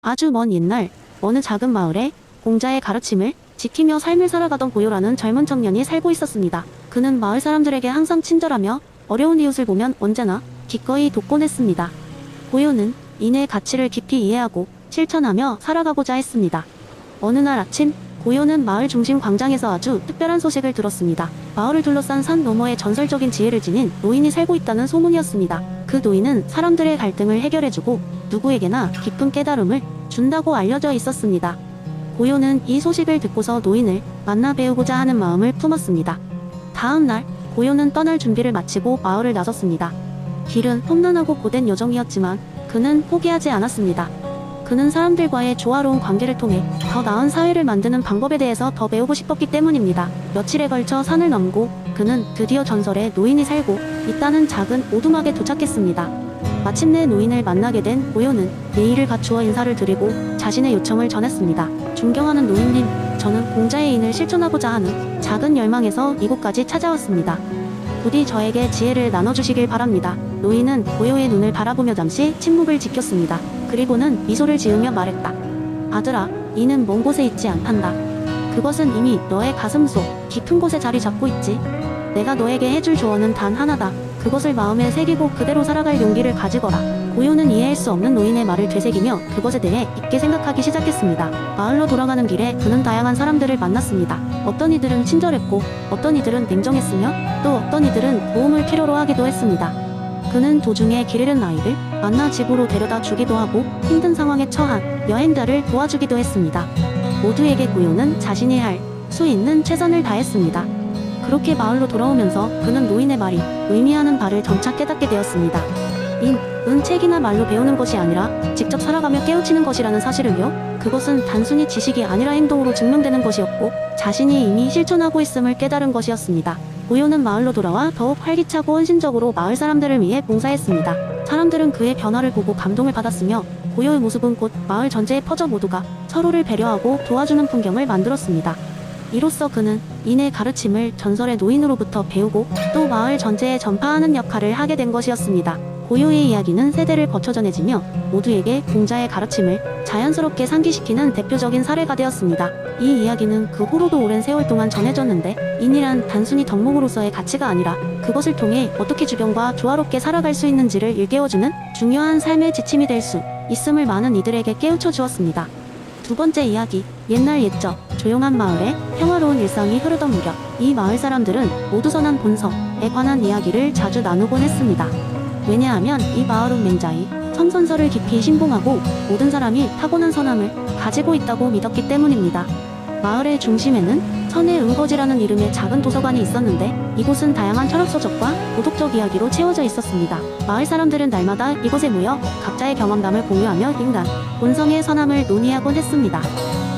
아주 먼 옛날 어느 작은 마을에 공자의 가르침을 지키며 삶을 살아가던 고요라는 젊은 청년이 살고 있었습니다. 그는 마을 사람들에게 항상 친절하며 어려운 이웃을 보면 언제나 기꺼이 돕곤 했습니다. 고요는 인의 가치를 깊이 이해하고 실천하며 살아가고자 했습니다. 어느 날 아침 고요는 마을 중심 광장에서 아주 특별한 소식을 들었습니다. 마을을 둘러싼 산 너머에 전설적인 지혜를 지닌 노인이 살고 있다는 소문이었습니다. 그 노인은 사람들의 갈등을 해결해주고 누구에게나 깊은 깨달음을 준다고 알려져 있었습니다. 고요는 이 소식을 듣고서 노인을 만나 배우고자 하는 마음을 품었습니다. 다음 날 고요는 떠날 준비를 마치고 마을을 나섰습니다. 길은 험난하고 고된 여정이었지만 그는 포기하지 않았습니다. 그는 사람들과의 조화로운 관계를 통해 더 나은 사회를 만드는 방법에 대해서 더 배우고 싶었기 때문입니다. 며칠에 걸쳐 산을 넘고 그는 드디어 전설의 노인이 살고 있다는 작은 오두막에 도착했습니다. 마침내 노인을 만나게 된 고요는 예의를 갖추어 인사를 드리고 자신의 요청을 전했습니다. 존경하는 노인님, 저는 공자의 인을 실천하고자 하는 작은 열망에서 이곳까지 찾아왔습니다. 부디 저에게 지혜를 나눠주시길 바랍니다. 노인은 고요의 눈을 바라보며 잠시 침묵을 지켰습니다. 그리고는 미소를 지으며 말했다. 아들아, 이는 먼 곳에 있지 않단다. 그것은 이미 너의 가슴속 깊은 곳에 자리 잡고 있지. 내가 너에게 해줄 조언은 단 하나다. 그것을 마음에 새기고 그대로 살아갈 용기를 가지거라. 고요는 이해할 수 없는 노인의 말을 되새기며 그것에 대해 깊게 생각하기 시작했습니다. 마을로 돌아가는 길에 그는 다양한 사람들을 만났습니다. 어떤 이들은 친절했고 어떤 이들은 냉정했으며 또 어떤 이들은 도움을 필요로 하기도 했습니다. 그는 도중에 길 잃은 아이를 만나 집으로 데려다 주기도 하고 힘든 상황에 처한 여행자를 도와주기도 했습니다. 모두에게 고요는 자신이 할 수 있는 최선을 다했습니다. 그렇게 마을로 돌아오면서 그는 노인의 말이 의미하는 바를 점차 깨닫게 되었습니다. 은 책이나 말로 배우는 것이 아니라 직접 살아가며 깨우치는 것이라는 사실을요. 그것은 단순히 지식이 아니라 행동으로 증명되는 것이었고 자신이 이미 실천하고 있음을 깨달은 것이었습니다. 고요는 마을로 돌아와 더욱 활기차고 헌신적으로 마을 사람들을 위해 봉사했습니다. 사람들은 그의 변화를 보고 감동을 받았으며 고요의 모습은 곧 마을 전체에 퍼져 모두가 서로를 배려하고 도와주는 풍경을 만들었습니다. 이로써 그는 인의 가르침을 전설의 노인으로부터 배우고 또 마을 전체에 전파하는 역할을 하게 된 것이었습니다. 고요의 이야기는 세대를 거쳐 전해지며 모두에게 공자의 가르침을 자연스럽게 상기시키는 대표적인 사례가 되었습니다. 이 이야기는 그 후로도 오랜 세월 동안 전해졌는데 인이란 단순히 덕목으로서의 가치가 아니라 그것을 통해 어떻게 주변과 조화롭게 살아갈 수 있는지를 일깨워주는 중요한 삶의 지침이 될 수 있음을 많은 이들에게 깨우쳐 주었습니다. 두 번째 이야기, 옛날 옛적 조용한 마을에 평화로운 일상이 흐르던 무렵 이 마을 사람들은 모두 선한 본성에 관한 이야기를 자주 나누곤 했습니다. 왜냐하면 이 마을은 맹자의 성선설을 깊이 신봉하고 모든 사람이 타고난 선함을 가지고 있다고 믿었기 때문입니다. 마을의 중심에는 선의 은거지라는 이름의 작은 도서관이 있었는데 이곳은 다양한 철학서적과 도덕적 이야기로 채워져 있었습니다. 마을 사람들은 날마다 이곳에 모여 각자의 경험담을 공유하며 인간 본성의 선함을 논의하곤 했습니다.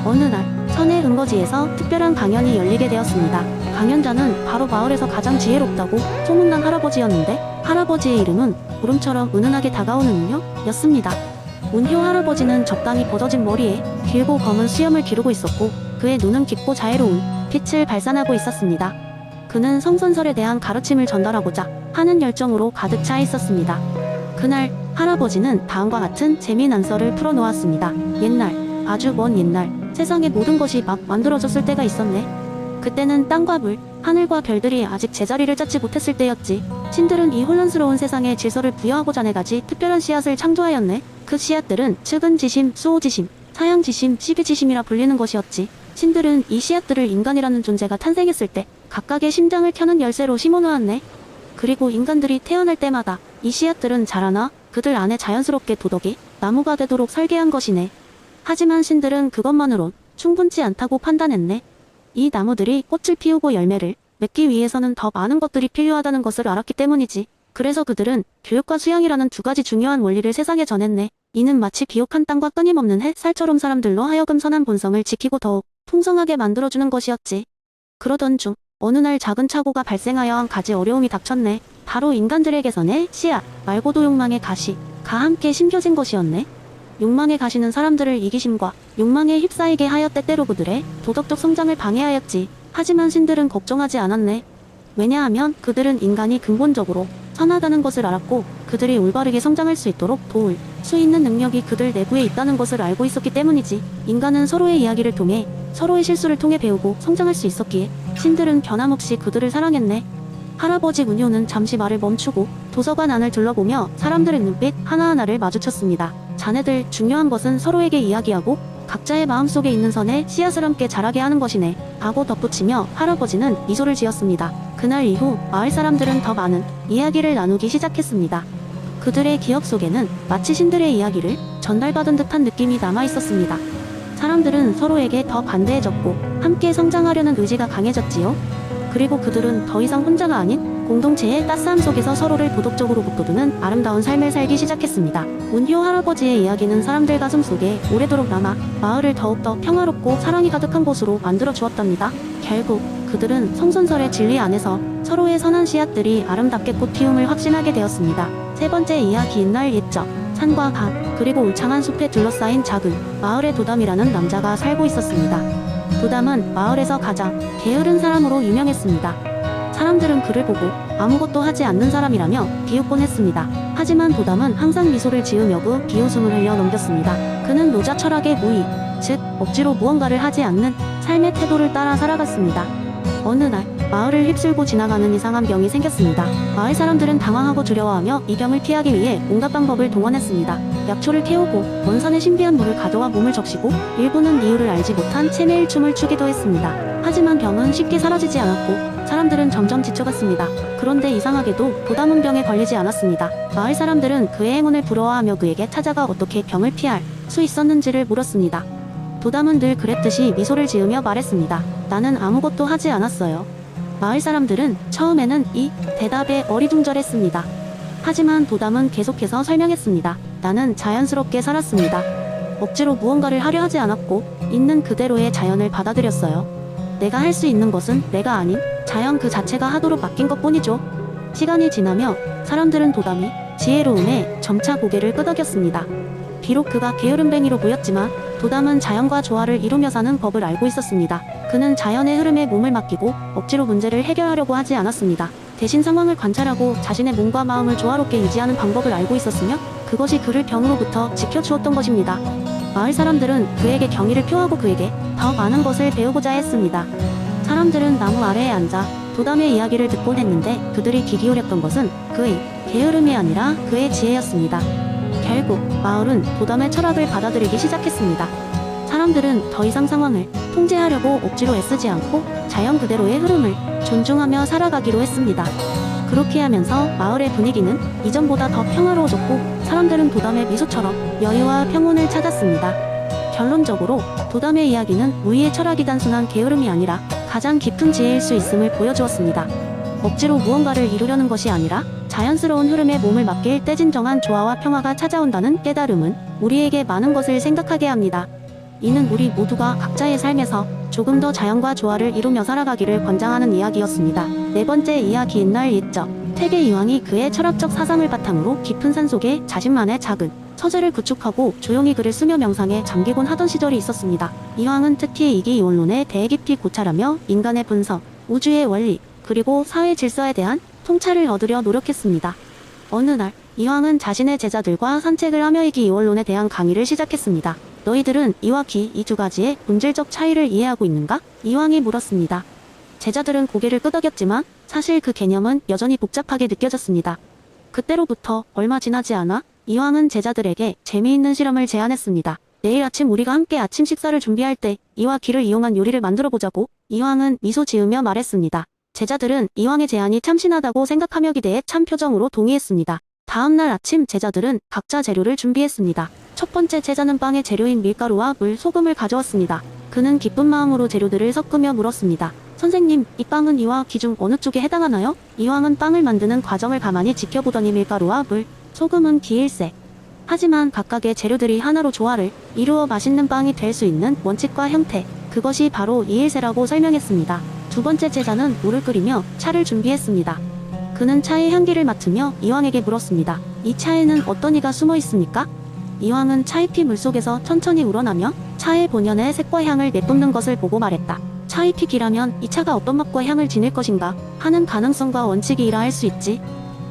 어느 날 선의 은거지에서 특별한 강연이 열리게 되었습니다. 강연자는 바로 마을에서 가장 지혜롭다고 소문난 할아버지였는데 할아버지의 이름은 구름처럼 은은하게 다가오는 운효였습니다. 운효 할아버지는 적당히 뻗어진 머리에 길고 검은 수염을 기르고 있었고 그의 눈은 깊고 자애로운 빛을 발산하고 있었습니다. 그는 성선설에 대한 가르침을 전달하고자 하는 열정으로 가득 차 있었습니다. 그날 할아버지는 다음과 같은 재미난 썰을 풀어놓았습니다. 옛날, 아주 먼 옛날, 세상의 모든 것이 막 만들어졌을 때가 있었네. 그때는 땅과 물, 하늘과 별들이 아직 제자리를 찾지 못했을 때였지. 신들은 이 혼란스러운 세상에 질서를 부여하고자 네가지 특별한 씨앗을 창조하였네. 그 씨앗들은 측은지심, 수호지심, 사양지심, 시비지심이라 불리는 것이었지. 신들은 이 씨앗들을 인간이라는 존재가 탄생했을 때 각각의 심장을 켜는 열쇠로 심어놓았네. 그리고 인간들이 태어날 때마다 이 씨앗들은 자라나 그들 안에 자연스럽게 도덕이 나무가 되도록 설계한 것이네. 하지만 신들은 그것만으론 충분치 않다고 판단했네. 이 나무들이 꽃을 피우고 열매를 맺기 위해서는 더 많은 것들이 필요하다는 것을 알았기 때문이지. 그래서 그들은 교육과 수양이라는 두 가지 중요한 원리를 세상에 전했네. 이는 마치 비옥한 땅과 끊임없는 햇살처럼 사람들로 하여금 선한 본성을 지키고 더욱 풍성하게 만들어주는 것이었지. 그러던 중 어느 날 작은 착오가 발생하여 한 가지 어려움이 닥쳤네. 바로 인간들의 선의 씨앗 말고도 욕망의 가시가 함께 심겨진 것이었네. 욕망의 가시는 사람들을 이기심과 욕망에 휩싸이게 하여 때때로 그들의 도덕적 성장을 방해하였지. 하지만 신들은 걱정하지 않았네. 왜냐하면 그들은 인간이 근본적으로 선하다는 것을 알았고 그들이 올바르게 성장할 수 있도록 도울 수 있는 능력이 그들 내부에 있다는 것을 알고 있었기 때문이지. 인간은 서로의 이야기를 통해, 서로의 실수를 통해 배우고 성장할 수 있었기에 신들은 변함없이 그들을 사랑했네. 할아버지 문효는 잠시 말을 멈추고 도서관 안을 둘러보며 사람들의 눈빛 하나하나를 마주쳤습니다. 자네들, 중요한 것은 서로에게 이야기하고 각자의 마음속에 있는 선에 씨앗을 함께 자라게 하는 것이네 하고 덧붙이며 할아버지는 미소를 지었습니다. 그날 이후 마을 사람들은 더 많은 이야기를 나누기 시작했습니다. 그들의 기억 속에는 마치 신들의 이야기를 전달받은 듯한 느낌이 남아있었습니다. 사람들은 서로에게 더 반대해졌고 함께 성장하려는 의지가 강해졌지요. 그리고 그들은 더 이상 혼자가 아닌 공동체의 따스함 속에서 서로를 도덕적으로 북돋우는 아름다운 삶을 살기 시작했습니다. 문효 할아버지의 이야기는 사람들 가슴 속에 오래도록 남아 마을을 더욱더 평화롭고 사랑이 가득한 곳으로 만들어 주었답니다. 결국 그들은 성선설의 진리 안에서 서로의 선한 씨앗들이 아름답게 꽃 피움을 확신하게 되었습니다. 세 번째 이야기. 옛날 옛적 산과 밭 그리고 울창한 숲에 둘러싸인 작은 마을에 도담이라는 남자가 살고 있었습니다. 도담은 마을에서 가장 게으른 사람으로 유명했습니다. 사람들은 그를 보고 아무것도 하지 않는 사람이라며 비웃곤 했습니다. 하지만 도담은 항상 미소를 지으며 그 비웃음을 흘려 넘겼습니다. 그는 노자 철학의 무의, 즉 억지로 무언가를 하지 않는 삶의 태도를 따라 살아갔습니다. 어느 날 마을을 휩쓸고 지나가는 이상한 병이 생겼습니다. 마을 사람들은 당황하고 두려워하며 이 병을 피하기 위해 온갖 방법을 동원했습니다. 약초를 캐오고 원산의 신비한 물을 가져와 몸을 적시고 일부는 이유를 알지 못한 체매일춤을 추기도 했습니다. 하지만 병은 쉽게 사라지지 않았고 사람들은 점점 지쳐갔습니다. 그런데 이상하게도 도담은 병에 걸리지 않았습니다. 마을 사람들은 그의 행운을 부러워하며 그에게 찾아가 어떻게 병을 피할 수 있었는지를 물었습니다. 도담은 늘 그랬듯이 미소를 지으며 말했습니다. 나는 아무것도 하지 않았어요. 마을 사람들은 처음에는 이 대답에 어리둥절했습니다. 하지만 도담은 계속해서 설명했습니다. 나는 자연스럽게 살았습니다. 억지로 무언가를 하려 하지 않았고 있는 그대로의 자연을 받아들였어요. 내가 할 수 있는 것은 내가 아닌 자연 그 자체가 하도록 맡긴 것뿐이죠. 시간이 지나며 사람들은 도담이 지혜로움에 점차 고개를 끄덕였습니다. 비록 그가 게으름뱅이로 보였지만 도담은 자연과 조화를 이루며 사는 법을 알고 있었습니다. 그는 자연의 흐름에 몸을 맡기고 억지로 문제를 해결하려고 하지 않았습니다. 대신 상황을 관찰하고 자신의 몸과 마음을 조화롭게 유지하는 방법을 알고 있었으며 그것이 그를 병으로부터 지켜주었던 것입니다. 마을 사람들은 그에게 경의를 표하고 그에게 더 많은 것을 배우고자 했습니다. 사람들은 나무 아래에 앉아 도담의 이야기를 듣곤 했는데 그들이 귀 기울였던 것은 그의 게으름이 아니라 그의 지혜였습니다. 결국 마을은 도담의 철학을 받아들이기 시작했습니다. 사람들은 더 이상 상황을 통제하려고 억지로 애쓰지 않고 자연 그대로의 흐름을 존중하며 살아가기로 했습니다. 그렇게 하면서 마을의 분위기는 이전보다 더 평화로워졌고 사람들은 도담의 미소처럼 여유와 평온을 찾았습니다. 결론적으로 도담의 이야기는 무의의 철학이 단순한 게으름이 아니라 가장 깊은 지혜일 수 있음을 보여주었습니다. 억지로 무언가를 이루려는 것이 아니라 자연스러운 흐름에 몸을 맡길 때 진정한 조화와 평화가 찾아온다는 깨달음은 우리에게 많은 것을 생각하게 합니다. 이는 우리 모두가 각자의 삶에서 조금 더 자연과 조화를 이루며 살아가기를 권장하는 이야기였습니다. 네 번째 이야기. 옛날 옛적 태계 이황이 그의 철학적 사상을 바탕으로 깊은 산속에 자신만의 작은 서재를 구축하고 조용히 글을 쓰며 명상에 잠기곤 하던 시절이 있었습니다. 이황은 특히 이기이원론에 대해 깊이 고찰하며 인간의 본성, 우주의 원리, 그리고 사회 질서에 대한 통찰을 얻으려 노력했습니다. 어느 날 이황은 자신의 제자들과 산책을 하며 이기이원론에 대한 강의를 시작했습니다. 너희들은 이와 기 이 두 가지의 본질적 차이를 이해하고 있는가? 이황이 물었습니다. 제자들은 고개를 끄덕였지만 사실 그 개념은 여전히 복잡하게 느껴졌습니다. 그때로부터 얼마 지나지 않아 이황은 제자들에게 재미있는 실험을 제안했습니다. 내일 아침 우리가 함께 아침 식사를 준비할 때 이와 기를 이용한 요리를 만들어 보자고. 이황은 미소 지으며 말했습니다. 제자들은 이황의 제안이 참신하다고 생각하며 기대에 찬 표정으로 동의했습니다. 다음날 아침 제자들은 각자 재료를 준비했습니다. 첫 번째 제자는 빵의 재료인 밀가루와 물, 소금을 가져왔습니다. 그는 기쁜 마음으로 재료들을 섞으며 물었습니다. 선생님, 이 빵은 이와 기 중 어느 쪽에 해당하나요? 이황은 빵을 만드는 과정을 가만히 지켜보더니 밀가루와 물, 소금은 기일세. 하지만 각각의 재료들이 하나로 조화를 이루어 맛있는 빵이 될 수 있는 원칙과 형태, 그것이 바로 이일세라고 설명했습니다. 두 번째 제자는 물을 끓이며 차를 준비했습니다. 그는 차의 향기를 맡으며 이황에게 물었습니다. 이 차에는 어떤 이가 숨어 있습니까? 이황은 차잎이 물속에서 천천히 우러나며 차의 본연의 색과 향을 내뿜는 것을 보고 말했다. 차잎이 길하면 이 차가 어떤 맛과 향을 지닐 것인가 하는 가능성과 원칙이 이라 할 수 있지.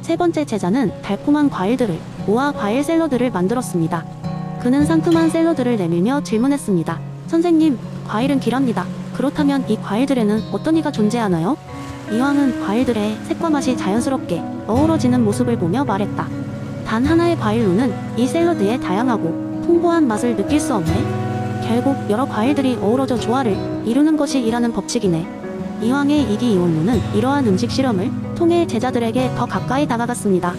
세 번째 제자는 달콤한 과일들을 모아 과일 샐러드를 만들었습니다. 그는 상큼한 샐러드를 내밀며 질문했습니다. 선생님, 과일은 길합니다. 그렇다면 이 과일들에는 어떤 이가 존재하나요? 이황은 과일들의 색과 맛이 자연스럽게 어우러지는 모습을 보며 말했다. 단 하나의 과일로는 이 샐러드의 다양하고 풍부한 맛을 느낄 수 없네. 결국 여러 과일들이 어우러져 조화를 이루는 것이 이라는 법칙이네. 이황의 이기이원론은 이러한 음식 실험을 통해 제자들에게 더 가까이 다가갔습니다.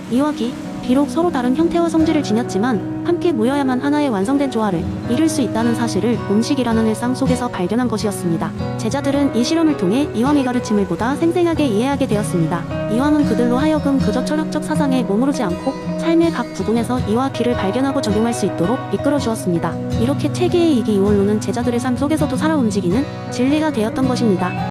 이와기, 비록 서로 다른 형태와 성질을 지녔지만 함께 모여야만 하나의 완성된 조화를 이룰 수 있다는 사실을 음식이라는 일상 속에서 발견한 것이었습니다. 제자들은 이 실험을 통해 이황의 가르침을 보다 생생하게 이해하게 되었습니다. 이황은 그들로 하여금 그저 철학적 사상에 머무르지 않고 삶의 각 부분에서 이와 기를 발견하고 적용할 수 있도록 이끌어 주었습니다. 이렇게 체계의 이기 이원론은 제자들의 삶 속에서도 살아 움직이는 진리가 되었던 것입니다.